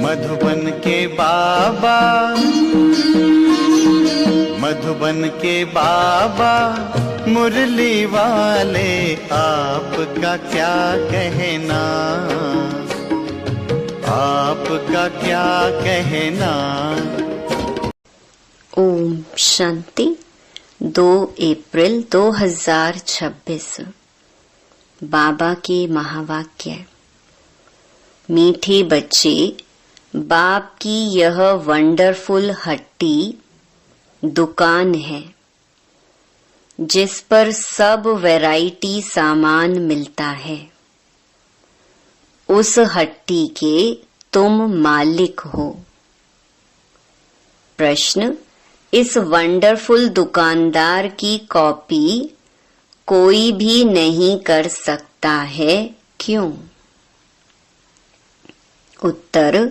मधुबन के बाबा, मधुबन के बाबा मुरली वाले, आपका क्या कहना, आपका क्या कहना। ओम शांति। 2 अप्रैल 2026। बाबा के महावाक्य। मीठे बच्चे, बाप की यह वंडरफुल हट्टी दुकान है जिस पर सब वैरायटी सामान मिलता है। उस हट्टी के तुम मालिक हो। प्रश्न, इस वंडरफुल दुकानदार की कॉपी कोई भी नहीं कर सकता है, क्यों? उत्तर,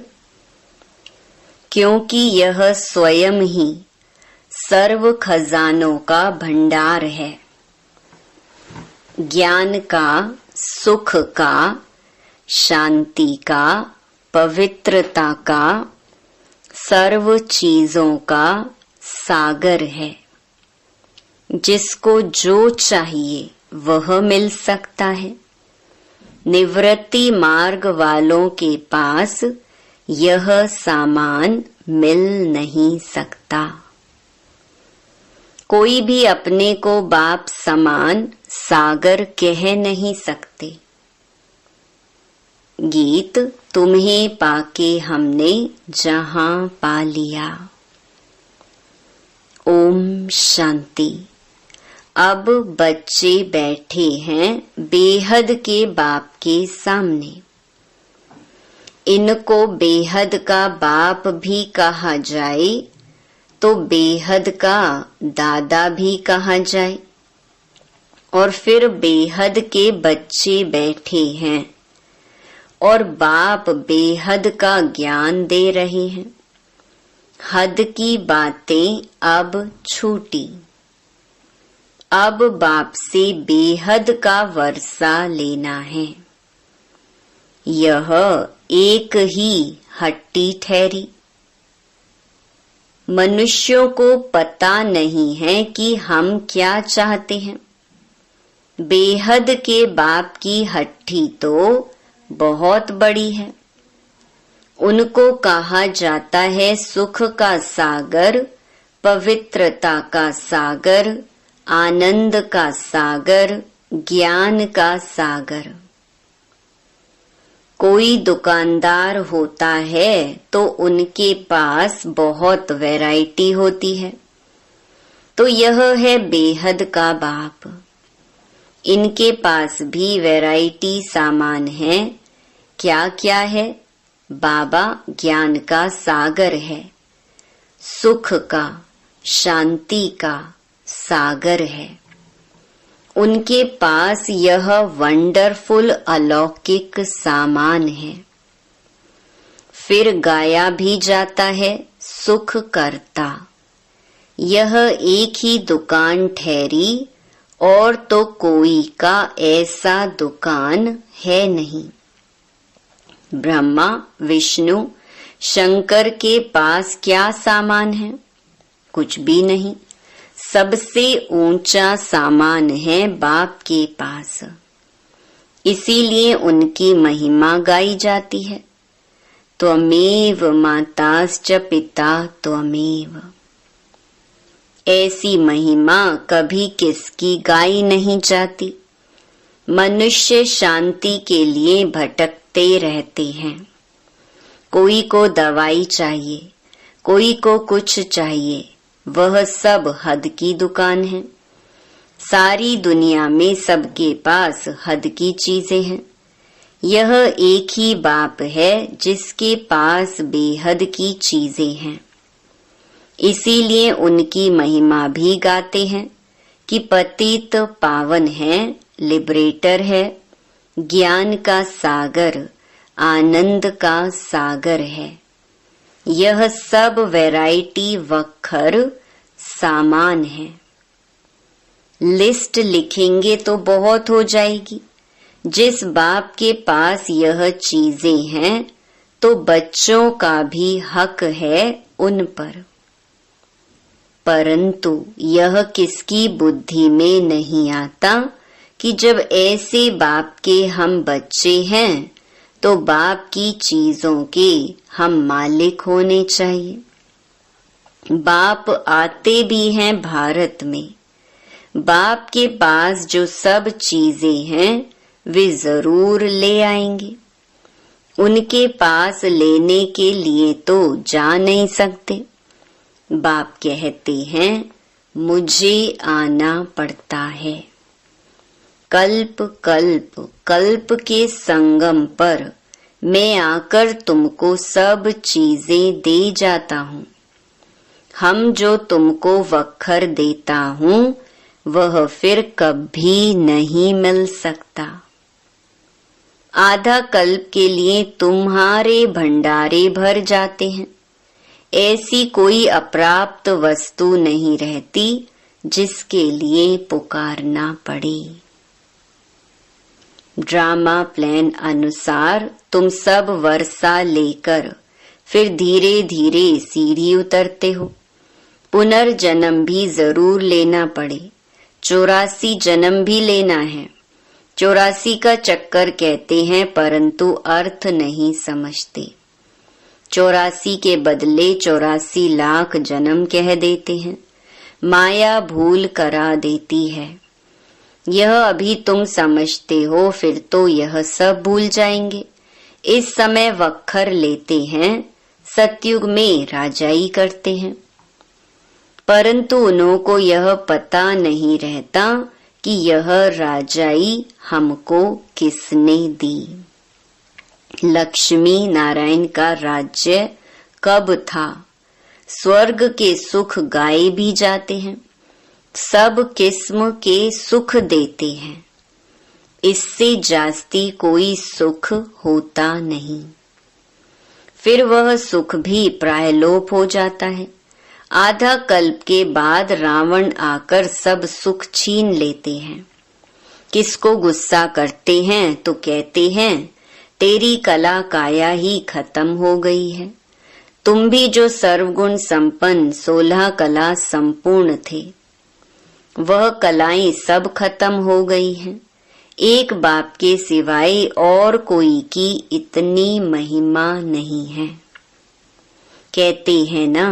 क्योंकि यह स्वयं ही सर्व खजानों का भंडार है। ज्ञान का, सुख का, शांति का, पवित्रता का, सर्व चीजों का सागर है। जिसको जो चाहिए वह मिल सकता है। निवृत्ति मार्ग वालों के पास यह सामान मिल नहीं सकता। कोई भी अपने को बाप समान सागर कह नहीं सकते। गीत, तुम्हें पाके हमने जहां पा लिया। ओम शांति। अब बच्चे बैठे हैं बेहद के बाप के सामने। इनको बेहद का बाप भी कहा जाए तो बेहद का दादा भी कहा जाए। और फिर बेहद के बच्चे बैठे हैं और बाप बेहद का ज्ञान दे रहे हैं। हद की बातें अब छूटी। अब बाप से बेहद का वर्षा लेना है। यह एक ही हट्टी ठहरी। मनुष्यों को पता नहीं है कि हम क्या चाहते हैं। बेहद के बाप की हट्टी तो बहुत बड़ी है। उनको कहा जाता है सुख का सागर, पवित्रता का सागर, आनंद का सागर, ज्ञान का सागर। कोई दुकानदार होता है तो उनके पास बहुत वैरायटी होती है। तो यह है बेहद का बाप। इनके पास भी वैरायटी सामान है। क्या क्या है? बाबा ज्ञान का सागर है, सुख का, शांति का सागर है। उनके पास यह वंडरफुल अलौकिक सामान है। फिर गाया भी जाता है सुख करता। यह एक ही दुकान ठहरी और तो कोई का ऐसा दुकान है नहीं। ब्रह्मा, विष्णु, शंकर के पास क्या सामान है? कुछ भी नहीं। सबसे ऊंचा सामान है बाप के पास। इसीलिए उनकी महिमा गाई जाती है। त्वमेव माताश्च पिता त्वमेव। ऐसी महिमा कभी किसकी गाई नहीं जाती। मनुष्य शांति के लिए भटकते रहते हैं। कोई को दवाई चाहिए, कोई को कुछ चाहिए। वह सब हद की दुकान है। सारी दुनिया में सबके पास हद की चीजें हैं। यह एक ही बाप है जिसके पास बेहद की चीजें हैं। इसीलिए उनकी महिमा भी गाते हैं कि पतित पावन है, लिबरेटर है, ज्ञान का सागर, आनंद का सागर है। यह सब वैरायटी वखर सामान है। लिस्ट लिखेंगे तो बहुत हो जाएगी। जिस बाप के पास यह चीजें हैं तो बच्चों का भी हक है उन पर। परंतु यह किसकी बुद्धि में नहीं आता कि जब ऐसे बाप के हम बच्चे हैं तो बाप की चीजों के हम मालिक होने चाहिए। बाप आते भी हैं भारत में। बाप के पास जो सब चीजें हैं वे जरूर ले आएंगे। उनके पास लेने के लिए तो जा नहीं सकते। बाप कहते हैं मुझे आना पड़ता है। कल्प कल्प कल्प के संगम पर मैं आकर तुमको सब चीजें दे जाता हूँ। हम जो तुमको वक्खर देता हूँ वह फिर कभी नहीं मिल सकता। आधा कल्प के लिए तुम्हारे भंडारे भर जाते हैं। ऐसी कोई अप्राप्त वस्तु नहीं रहती जिसके लिए पुकारना पड़े। ड्रामा प्लान अनुसार तुम सब वर्षा लेकर फिर धीरे धीरे सीढ़ी उतरते हो। पुनर्जन्म भी जरूर लेना पड़े। 84 जन्म भी लेना है। 84 का चक्कर कहते हैं परंतु अर्थ नहीं समझते। 84 के बदले 84 लाख जन्म कह देते हैं। माया भूल करा देती है। यह अभी तुम समझते हो, फिर तो यह सब भूल जाएंगे। इस समय वक्खर लेते हैं, सतयुग में राजाई करते हैं, परंतु उन्हों को यह पता नहीं रहता कि यह राजाई हमको किसने दी। लक्ष्मी नारायण का राज्य कब था? स्वर्ग के सुख गाए भी जाते हैं, सब किस्म के सुख देते हैं। इससे जास्ती कोई सुख होता नहीं। फिर वह सुख भी प्रायलोप हो जाता है। आधा कल्प के बाद रावण आकर सब सुख छीन लेते हैं। किसको गुस्सा करते हैं तो कहते हैं तेरी कला काया ही खत्म हो गई है। तुम भी जो सर्वगुण संपन्न 16 कला संपूर्ण थे, वह कलाएं सब खत्म हो गई हैं। एक बाप के सिवाय और कोई की इतनी महिमा नहीं है। कहते हैं ना,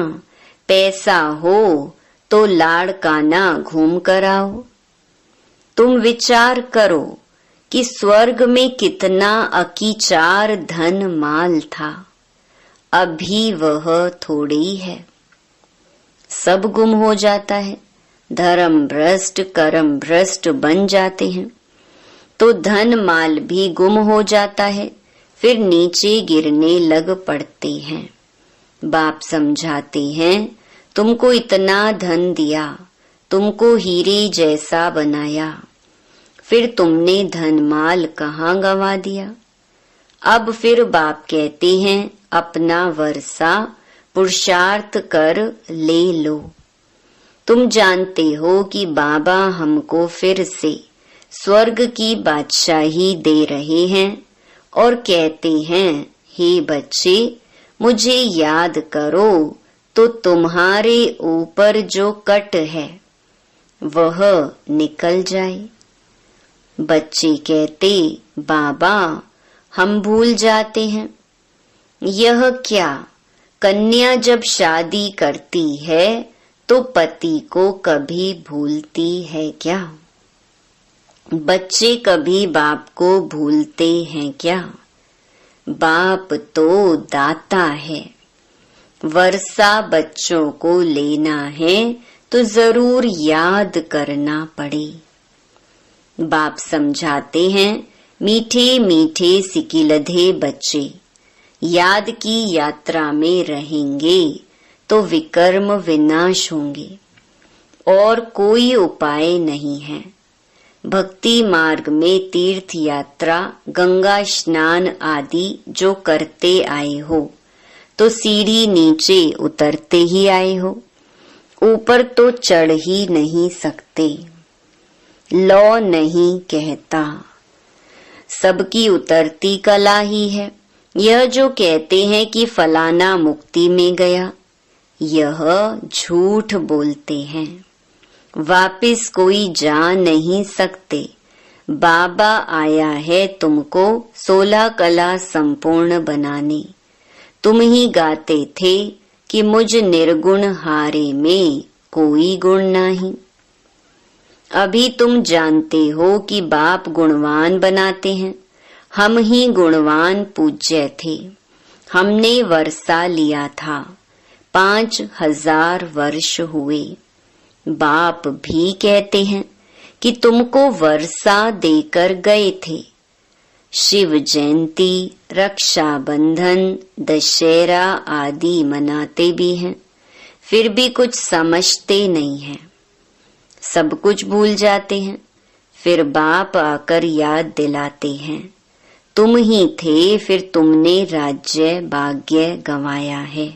पैसा हो तो लाड़काना घूम कर आओ। तुम विचार करो कि स्वर्ग में कितना अकीचार धन माल था, अभी वह थोड़ी है। सब गुम हो जाता है। धर्म भ्रष्ट कर्म भ्रष्ट बन जाते हैं तो धन माल भी गुम हो जाता है, फिर नीचे गिरने लग पड़ते हैं। बाप समझाते हैं तुमको इतना धन दिया, तुमको हीरे जैसा बनाया, फिर तुमने धन माल कहाँ गंवा दिया। अब फिर बाप कहते हैं अपना वर्षा पुरुषार्थ कर ले लो। तुम जानते हो कि बाबा हमको फिर से स्वर्ग की बादशाही दे रहे हैं और कहते हैं हे बच्चे, मुझे याद करो तो तुम्हारे ऊपर जो कट है वह निकल जाए। बच्चे कहते बाबा हम भूल जाते हैं। यह क्या, कन्या जब शादी करती है तो पति को कभी भूलती है क्या? बच्चे कभी बाप को भूलते हैं क्या? बाप तो दाता है। वर्षा बच्चों को लेना है तो जरूर याद करना पड़े। बाप समझाते हैं मीठे मीठे सिकिलधे बच्चे याद की यात्रा में रहेंगे तो विकर्म विनाश होंगे और कोई उपाय नहीं है। भक्ति मार्ग में तीर्थ यात्रा, गंगा स्नान आदि जो करते आए हो तो सीढ़ी नीचे उतरते ही आए हो, ऊपर तो चढ़ ही नहीं सकते। लौ नहीं कहता, सबकी उतरती कला ही है। यह जो कहते हैं कि फलाना मुक्ति में गया, यह झूठ बोलते हैं। वापिस कोई जा नहीं सकते। बाबा आया है तुमको 16 कला संपूर्ण बनाने। तुम ही गाते थे कि मुझ निर्गुण हारे में कोई गुण नहीं। अभी तुम जानते हो कि बाप गुणवान बनाते हैं। हम ही गुणवान पूज्य थे। हमने वर्षा लिया था, 5000 वर्ष हुए। बाप भी कहते हैं कि तुमको वर्षा देकर गए थे। शिव जयंती, रक्षाबंधन, दशहरा आदि मनाते भी हैं, फिर भी कुछ समझते नहीं हैं। सब कुछ भूल जाते हैं। फिर बाप आकर याद दिलाते हैं, तुम ही थे, फिर तुमने राज्य भाग्य गंवाया है।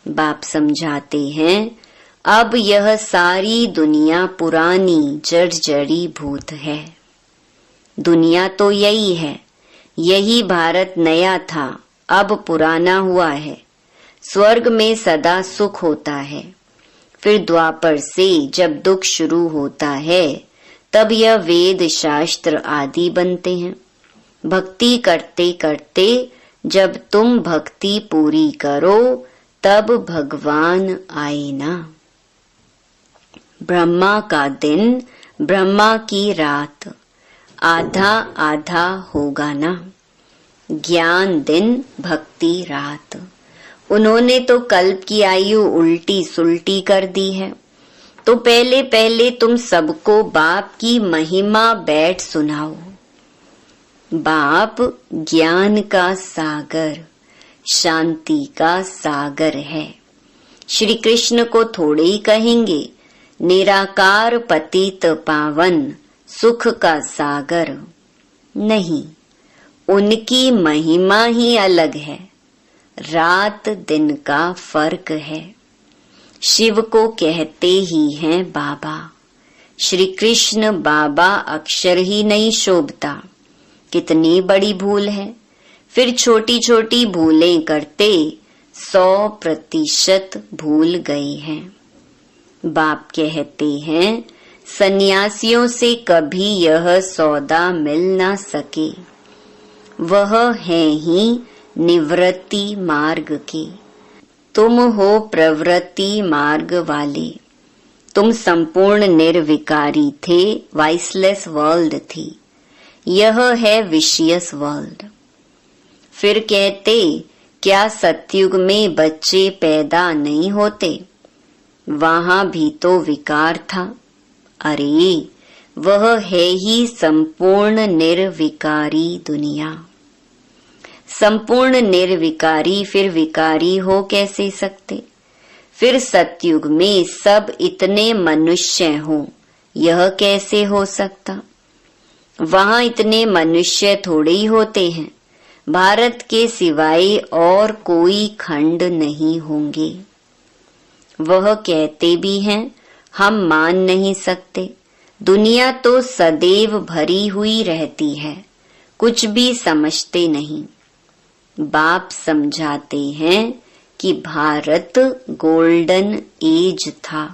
बाप समझाते हैं, अब यह सारी दुनिया पुरानी जर्जरी भूत है। दुनिया तो यही है। यही भारत नया था, अब पुराना हुआ है। स्वर्ग में सदा सुख होता है। फिर द्वापर से जब दुख शुरू होता है, तब यह वेद शास्त्र आदि बनते हैं। भक्ति करते करते जब तुम भक्ति पूरी करो, तब भगवान आए ना। ब्रह्मा का दिन, ब्रह्मा की रात, आधा आधा होगा ना। ज्ञान दिन, भक्ति रात। उन्होंने तो कल्प की आयु उल्टी सुल्टी कर दी है। तो पहले पहले तुम सबको बाप की महिमा बैठ सुनाओ। बाप ज्ञान का सागर, शांति का सागर है। श्री कृष्ण को थोड़े ही कहेंगे निराकार पतित पावन, सुख का सागर। नहीं, उनकी महिमा ही अलग है। रात दिन का फर्क है। शिव को कहते ही हैं बाबा। श्री कृष्ण बाबा अक्षर ही नहीं शोभता। कितनी बड़ी भूल है। फिर छोटी छोटी भूलें करते 100% भूल गए हैं। बाप कहते हैं, सन्यासियों से कभी यह सौदा मिल ना सके। वह है ही निवृत्ति मार्ग के। तुम हो प्रवृत्ति मार्ग वाले। तुम संपूर्ण निर्विकारी थे, वाइसलेस वर्ल्ड थी। यह है विशियस वर्ल्ड। फिर कहते, क्या सतयुग में बच्चे पैदा नहीं होते? वहां भी तो विकार था। अरे, वह है ही संपूर्ण निर्विकारी दुनिया। संपूर्ण निर्विकारी फिर विकारी हो कैसे सकते? फिर सतयुग में सब इतने मनुष्य हो, यह कैसे हो सकता? वहां इतने मनुष्य थोड़े ही होते हैं। भारत के सिवाय और कोई खंड नहीं होंगे। वह कहते भी हैं, हम मान नहीं सकते। दुनिया तो सदैव भरी हुई रहती है, कुछ भी समझते नहीं। बाप समझाते हैं कि भारत गोल्डन एज था।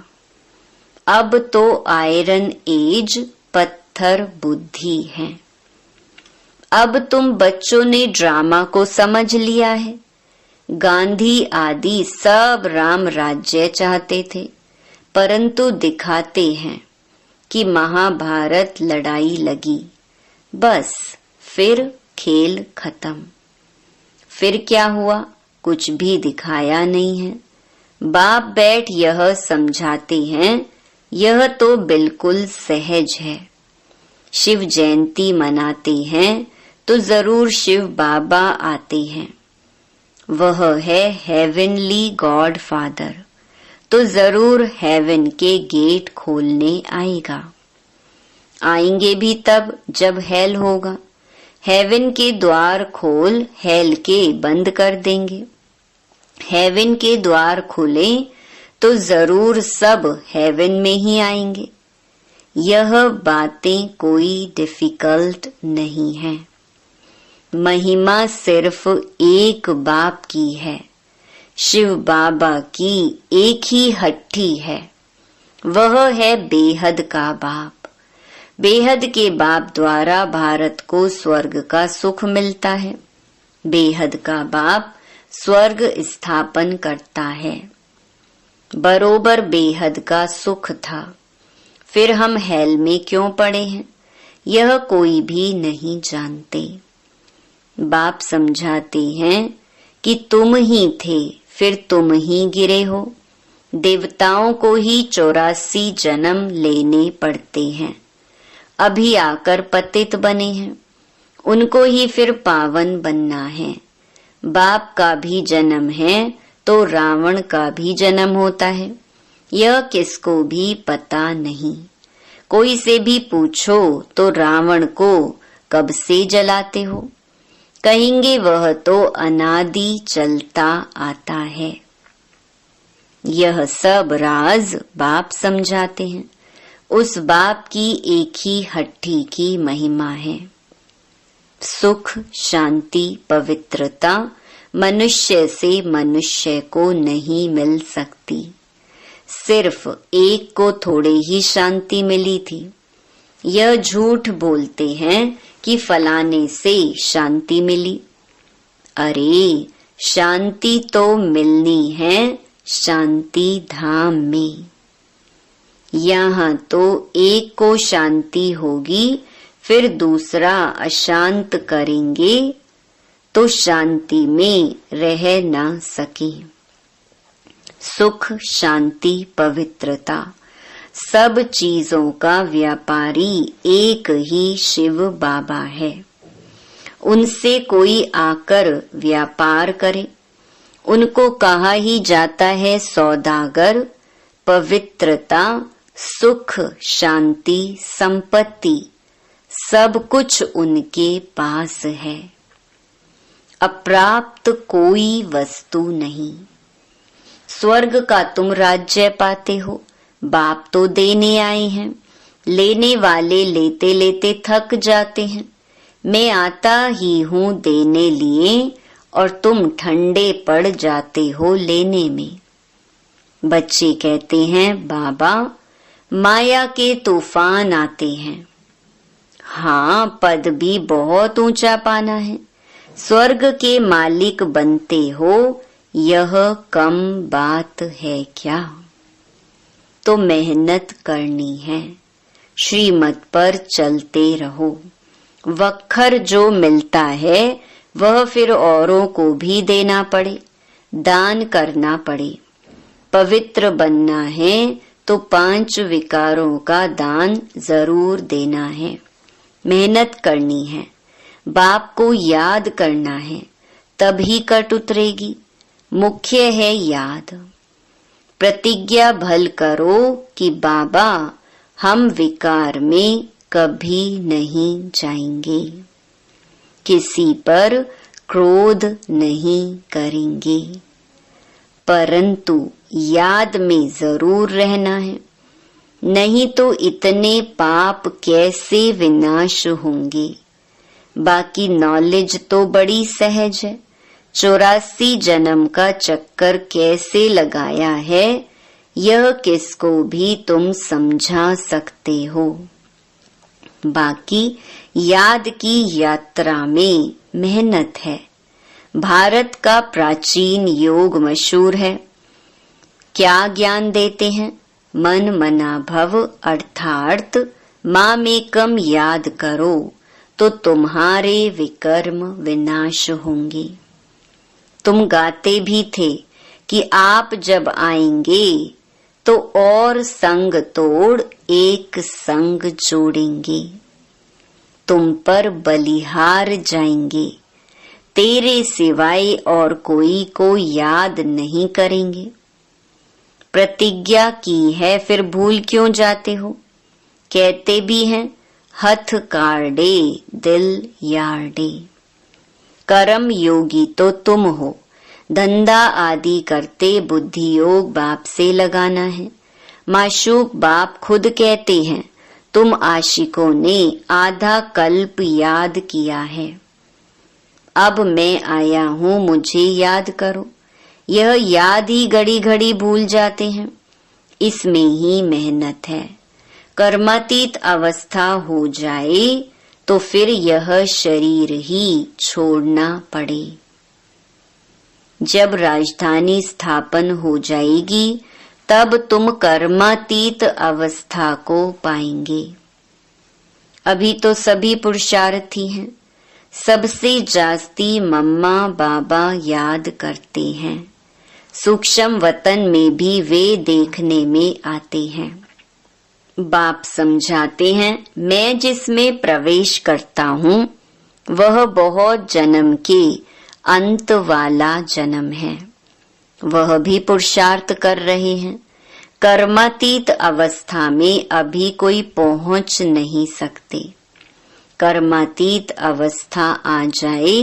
अब तो आयरन एज, पत्थर बुद्धि है। अब तुम बच्चों ने ड्रामा को समझ लिया है। गांधी आदि सब राम राज्य चाहते थे, परंतु दिखाते हैं कि महाभारत लड़ाई लगी, बस फिर खेल खत्म। फिर क्या हुआ? कुछ भी दिखाया नहीं है। बाप बैठ यह समझाते हैं, यह तो बिल्कुल सहज है। शिव जयंती मनाते हैं तो जरूर शिव बाबा आते हैं। वह है हेवनली गॉड फादर, तो जरूर हेवन के गेट खोलने आएगा। आएंगे भी तब जब हेल होगा। हेवन के द्वार खोल हेल के बंद कर देंगे। हेवन के द्वार खुले तो जरूर सब हेवन में ही आएंगे। यह बातें कोई डिफिकल्ट नहीं है। महिमा सिर्फ एक बाप की है। शिव बाबा की एक ही हट्टी है, वह है बेहद का बाप। बेहद के बाप द्वारा भारत को स्वर्ग का सुख मिलता है। बेहद का बाप स्वर्ग स्थापन करता है। बरोबर बेहद का सुख था, फिर हम हेल में क्यों पड़े हैं, यह कोई भी नहीं जानते। बाप समझाते हैं कि तुम ही थे, फिर तुम ही गिरे हो। देवताओं को ही 84 जन्म लेने पड़ते हैं, अभी आकर पतित बने हैं, उनको ही फिर पावन बनना है। बाप का भी जन्म है तो रावण का भी जन्म होता है, यह किसको भी पता नहीं। कोई से भी पूछो तो रावण को कब से जलाते हो, कहेंगे वह तो अनादि चलता आता है। यह सब राज बाप समझाते हैं। उस बाप की एक ही हट्टी की महिमा है। सुख, शांति, पवित्रता मनुष्य से मनुष्य को नहीं मिल सकती। सिर्फ एक को थोड़े ही शांति मिली थी। यह झूठ बोलते हैं कि फलाने से शांति मिली। अरे शांति तो मिलनी है शांति धाम में। यहाँ तो एक को शांति होगी, फिर दूसरा अशांत करेंगे तो शांति में रह ना सके। सुख, शांति, पवित्रता सब चीजों का व्यापारी एक ही शिव बाबा है। उनसे कोई आकर व्यापार करे, उनको कहा ही जाता है सौदागर। पवित्रता, सुख, शांति, संपत्ति सब कुछ उनके पास है। अप्राप्त कोई वस्तु नहीं। स्वर्ग का तुम राज्य पाते हो, बाप तो देने आए हैं। लेने वाले लेते लेते थक जाते हैं। मैं आता ही हूँ देने लिए और तुम ठंडे पड़ जाते हो लेने में। बच्चे कहते हैं बाबा माया के तूफान आते हैं। हाँ, पद भी बहुत ऊंचा पाना है। स्वर्ग के मालिक बनते हो, यह कम बात है क्या? तो मेहनत करनी है, श्रीमत पर चलते रहो। वक्खर जो मिलता है वह फिर औरों को भी देना पड़े, दान करना पड़े। पवित्र बनना है तो 5 विकारों का दान जरूर देना है। मेहनत करनी है, बाप को याद करना है, तभी कट उतरेगी। मुख्य है याद। प्रतिज्ञा भल करो कि बाबा हम विकार में कभी नहीं जाएंगे, किसी पर क्रोध नहीं करेंगे, परंतु याद में जरूर रहना है, नहीं तो इतने पाप कैसे विनाश होंगे। बाकी नॉलेज तो बड़ी सहज है। 84 जन्म का चक्कर कैसे लगाया है, यह किसको भी तुम समझा सकते हो। बाकी याद की यात्रा में मेहनत है। भारत का प्राचीन योग मशहूर है। क्या ज्ञान देते हैं? मन मना भव अर्थात मामेकम याद करो तो तुम्हारे विकर्म विनाश होंगे। तुम गाते भी थे कि आप जब आएंगे तो और संग तोड़ एक संग जोड़ेंगे। तुम पर बलिहार जाएंगे, तेरे सिवाय और कोई को याद नहीं करेंगे। प्रतिज्ञा की है, फिर भूल क्यों जाते हो? कहते भी हैं हथ काढ़े दिल यार्डे। कर्म योगी तो तुम हो। धंधा आदि करते बुद्धि योग बाप से लगाना है। माशूक बाप खुद कहते हैं तुम आशिकों ने आधा कल्प याद किया है। अब मैं आया हूँ, मुझे याद करो। यह याद ही घड़ी घड़ी भूल जाते हैं। इसमें ही मेहनत है। कर्मातीत अवस्था हो जाए तो फिर यह शरीर ही छोड़ना पड़े। जब राजधानी स्थापन हो जाएगी तब तुम कर्मातीत अवस्था को पाएंगे। अभी तो सभी पुरुषार्थी हैं। सबसे जास्ती मम्मा बाबा याद करते हैं। सूक्ष्म वतन में भी वे देखने में आते हैं। बाप समझाते हैं, मैं जिसमें प्रवेश करता हूँ वह बहुत जन्म के अंत वाला जन्म है। वह भी पुरुषार्थ कर रहे हैं। कर्मातीत अवस्था में अभी कोई पहुंच नहीं सकते। कर्मातीत अवस्था आ जाए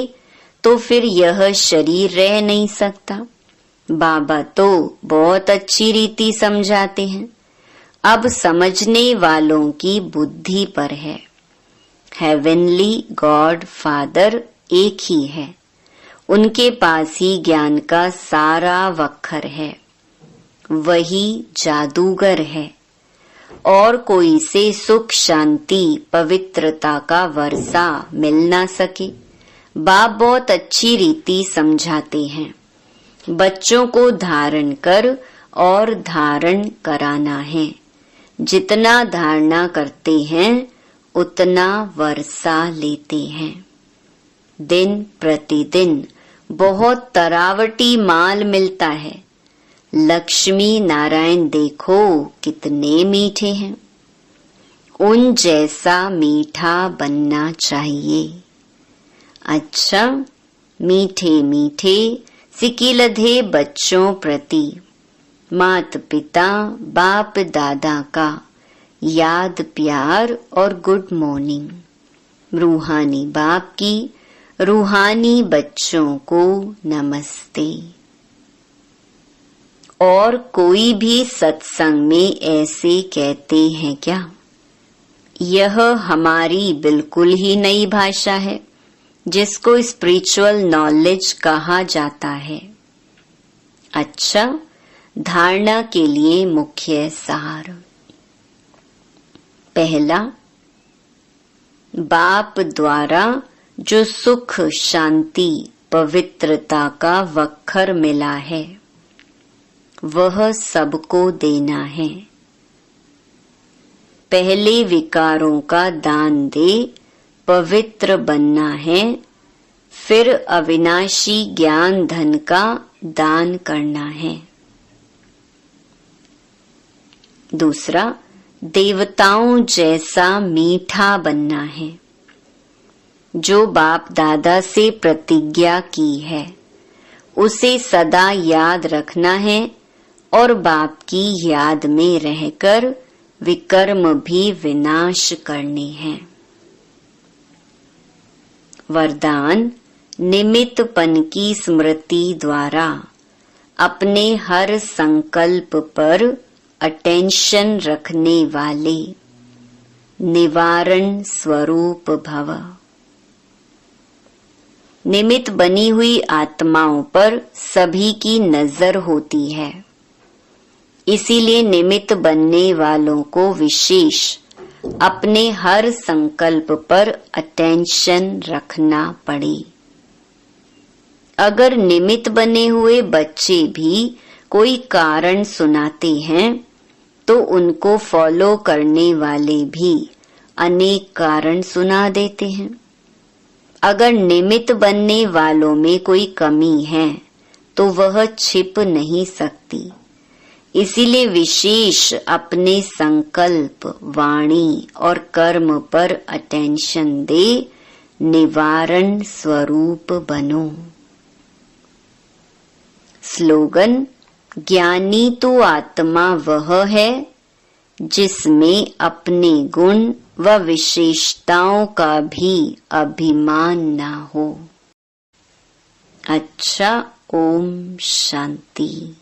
तो फिर यह शरीर रह नहीं सकता। बाबा तो बहुत अच्छी रीति समझाते हैं। अब समझने वालों की बुद्धि पर है। हेवनली गॉड फादर एक ही है। उनके पास ही ज्ञान का सारा वक्र है। वही जादूगर है और कोई से सुख शांति पवित्रता का वर्षा मिल ना सके। बाप बहुत अच्छी रीति समझाते हैं। बच्चों को धारण कर और धारण कराना है। जितना धारणा करते हैं उतना वर्षा लेते हैं। दिन प्रतिदिन बहुत तरावटी माल मिलता है। लक्ष्मी नारायण देखो कितने मीठे हैं। उन जैसा मीठा बनना चाहिए। अच्छा, मीठे मीठे सिकिलधे बच्चों प्रति माता पिता बाप दादा का याद प्यार और गुड मॉर्निंग। रूहानी बाप की रूहानी बच्चों को नमस्ते। और कोई भी सत्संग में ऐसे कहते हैं क्या? यह हमारी बिल्कुल ही नई भाषा है जिसको स्पिरिचुअल नॉलेज कहा जाता है। अच्छा, धारणा के लिए मुख्य सार। पहला, बाप द्वारा जो सुख शांति पवित्रता का वक्र मिला है वह सबको देना है। पहले विकारों का दान दे पवित्र बनना है, फिर अविनाशी ज्ञान धन का दान करना है। दूसरा, देवताओं जैसा मीठा बनना है। जो बाप दादा से प्रतिज्ञा की है उसे सदा याद रखना है और बाप की याद में रहकर विकर्म भी विनाश करने हैं। वरदान, निमित्तपन की स्मृति द्वारा अपने हर संकल्प पर अटेंशन रखने वाले निवारण स्वरूप भव। निमित्त बनी हुई आत्माओं पर सभी की नजर होती है। इसीलिए निमित्त बनने वालों को विशेष अपने हर संकल्प पर अटेंशन रखना पड़े। अगर निमित्त बने हुए बच्चे भी कोई कारण सुनाते हैं तो उनको फॉलो करने वाले भी अनेक कारण सुना देते हैं। अगर निमित्त बनने वालों में कोई कमी है तो वह छिप नहीं सकती। इसीलिए विशेष अपने संकल्प, वाणी और कर्म पर अटेंशन दे निवारण स्वरूप बनो। स्लोगन, ज्ञानी तो आत्मा वह है जिसमें अपने गुण व विशेषताओं का भी अभिमान ना हो। अच्छा, ओम शांति।